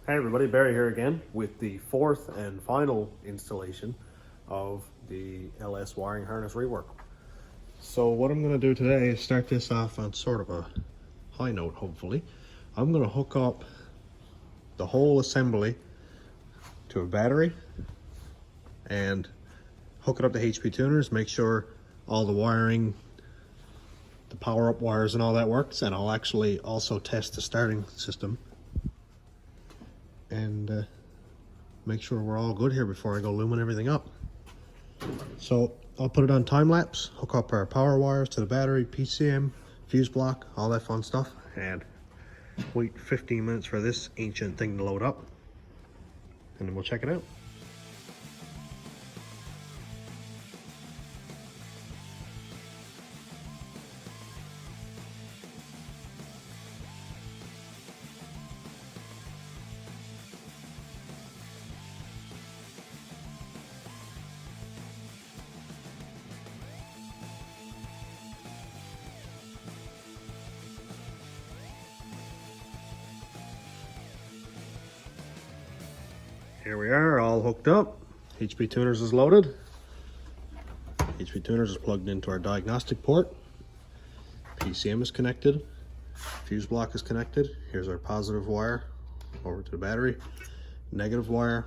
Hey everybody, Barry here again with the fourth and final installation of the LS wiring harness rework. So what I'm going to do today is start this off on sort of a high note, hopefully. I'm going to hook up the whole assembly to a battery and hook it up to HP tuners, make sure all the wiring, the power up wires and all that works, and I'll actually also test the starting system and make sure we're all good here before I go looming everything up. So I'll put it on time lapse, hook up our power wires to the battery, PCM, fuse block, all that fun stuff, and wait 15 minutes for this ancient thing to load up, and then we'll check it out. Here we are, all hooked up. HP tuners is loaded. HP tuners is plugged into our diagnostic port. PCM is connected. Fuse block is connected. Here's our positive wire over to the battery. Negative wire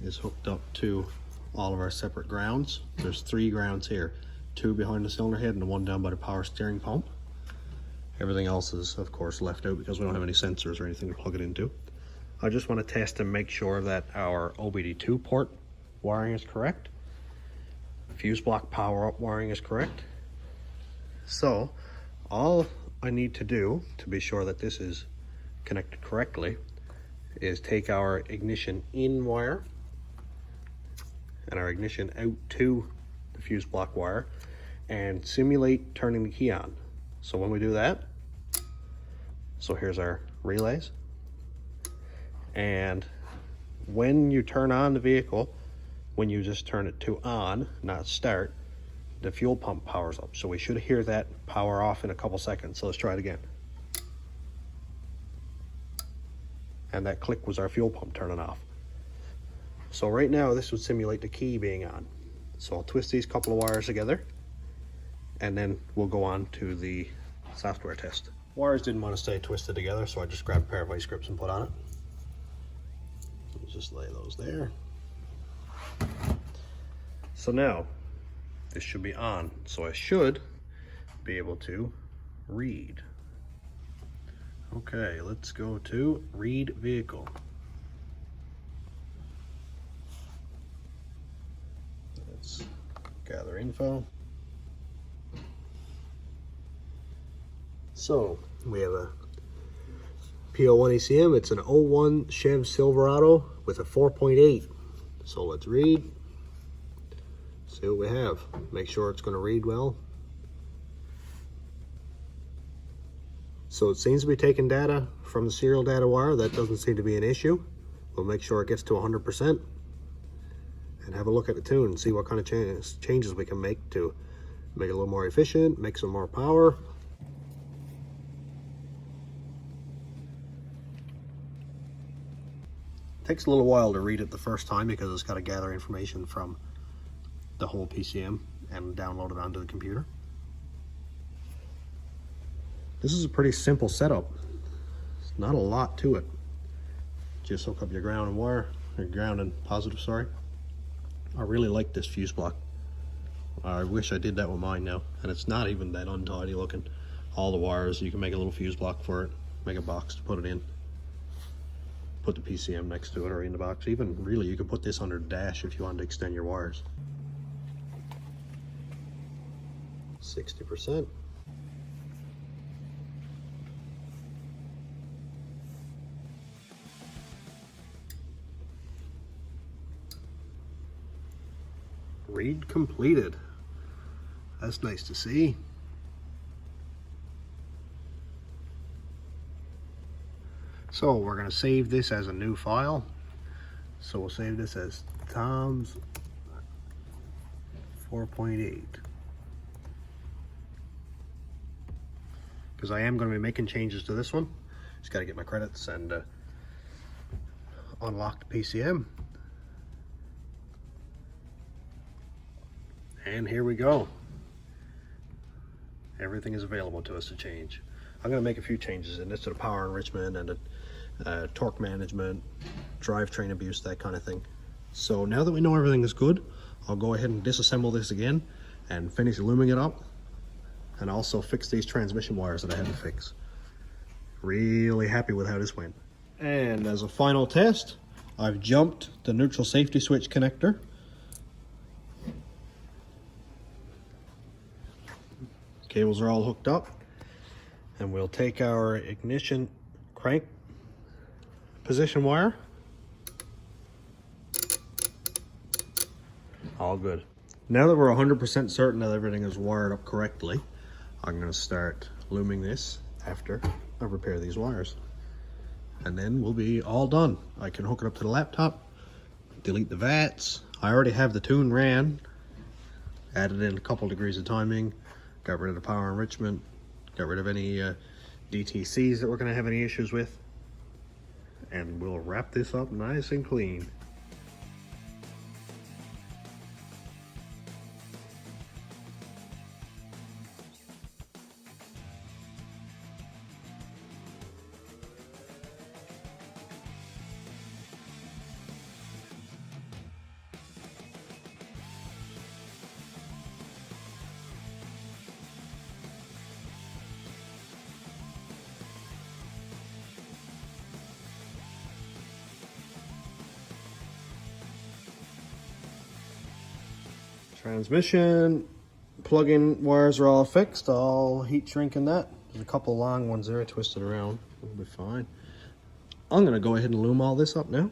is hooked up to all of our separate grounds. There's 3 grounds here, 2 behind the cylinder head and 1 down by the power steering pump. Everything else is of course left out because we don't have any sensors or anything to plug it into. I just want to test and make sure that our OBD2 port wiring is correct. Fuse block power up wiring is correct. So all I need to do to be sure that this is connected correctly is take our ignition in wire and our ignition out to the fuse block wire and simulate turning the key on. So when we do that, so here's our relays. And when you turn on the vehicle, when you just turn it to on, not start, the fuel pump powers up. So we should hear that power off in a couple seconds. So let's try it again. And that click was our fuel pump turning off. So right now this would simulate the key being on. So I'll twist these couple of wires together and then we'll go on to the software test. Wires didn't want to stay twisted together, so I just grabbed a pair of vice grips and put on it. Just lay those there. So now this should be on, so I should be able to read. Okay, let's go to read vehicle. Let's gather info. So we have a PO1 ECM. It's an 01 Chev Silverado with a 4.8. So let's read, see what we have. Make sure it's going to read well. So it seems to be taking data from the serial data wire. That doesn't seem to be an issue. We'll make sure it gets to 100% and have a look at the tune and see what kind of changes we can make to make it a little more efficient, make some more power. Takes a little while to read it the first time because it's got to gather information from the whole PCM and download it onto the computer. This is a pretty simple setup. It's not a lot to it. Just hook up your ground and wire, your ground and positive, sorry. I really like this fuse block. I wish I did that with mine now, and it's not even that untidy looking. All the wires, you can make a little fuse block for it, make a box to put it in. Put the PCM next to it or in the box. Even really, you could put this under the dash if you wanted to extend your wires. 60%. Read completed. That's nice to see. So we're going to save this as a new file. So we'll save this as Tom's 4.8. because I am going to be making changes to this one. Just got to get my credits and unlock the PCM. And here we go. Everything is available to us to change. I'm going to make a few changes in this to the power enrichment and the torque management, drivetrain abuse, that kind of thing. So now that we know everything is good, I'll go ahead and disassemble this again and finish looming it up, and also fix these transmission wires that I had to fix. Really happy with how this went. And as a final test, I've jumped the neutral safety switch connector. Cables are all hooked up, and we'll take our ignition crank position wire. All good. Now that we're 100% certain that everything is wired up correctly, I'm going to start looming this after I repair these wires. And then we'll be all done. I can hook it up to the laptop, delete the VATs. I already have the tune ran, added in a couple degrees of timing, got rid of the power enrichment, got rid of any DTCs that we're going to have any issues with, and we'll wrap this up nice and clean. Transmission plug-in wires are all fixed, all heat shrinking that. There's a couple long ones there twisted around. We'll be fine. I'm gonna go ahead and loom all this up now.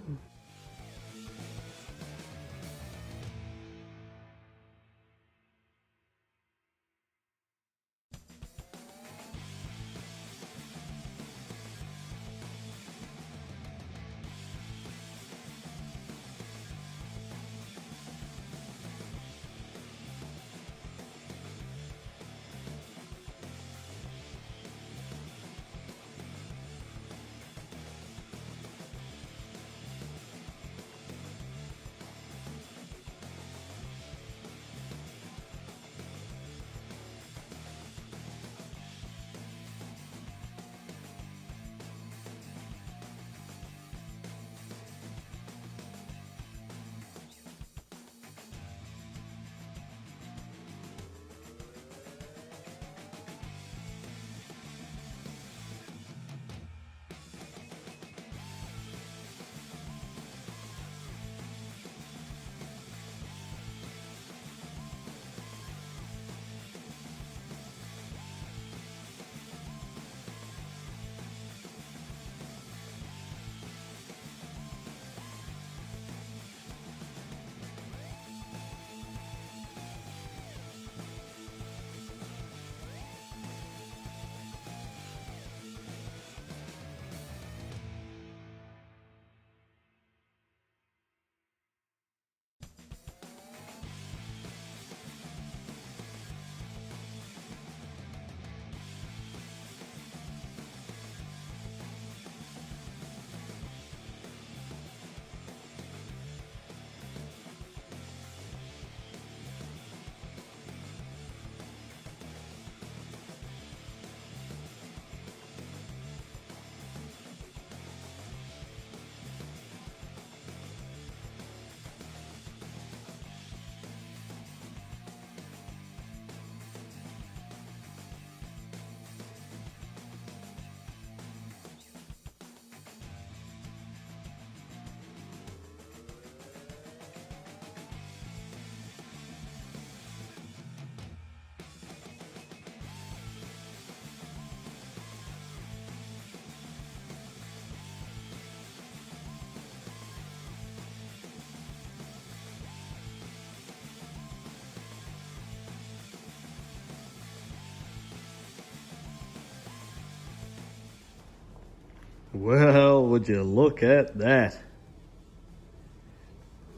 Well, would you look at that?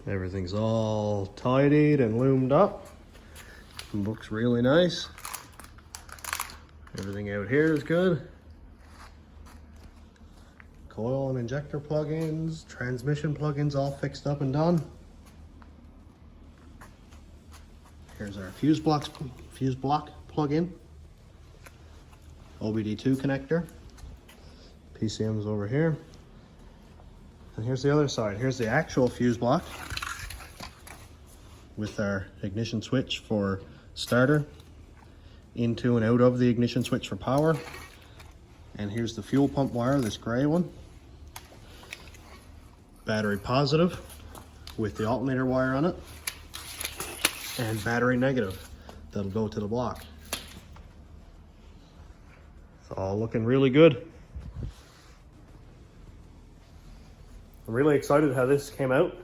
Everything's all tidied and loomed up. Looks really nice. Everything out here is good. coil and injector plugins, transmission plugins all fixed up and done. Here's our fuse block plug-in, OBD2 connector, PCM's over here, and here's the other side. Here's the actual fuse block with our ignition switch for starter, into and out of the ignition switch for power, and here's the fuel pump wire, this gray one, battery positive with the alternator wire on it, and battery negative that'll go to the block. It's all looking really good. I'm really excited how this came out.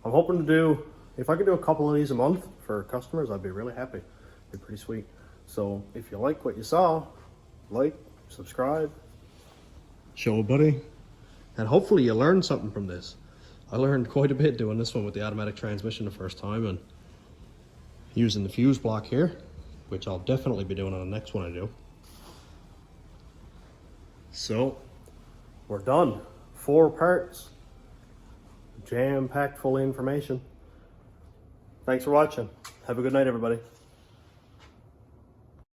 I'm hoping to do, if I could do a couple of these a month for customers, I'd be really happy. It'd be pretty sweet. So if you like what you saw, like, subscribe, show a buddy, and hopefully you learned something from this. I learned quite a bit doing this one with the automatic transmission the first time, and using the fuse block here, which I'll definitely be doing on the next one I do. So we're done. 4 parts, jam-packed full of information. Thanks for watching. Have a good night, everybody.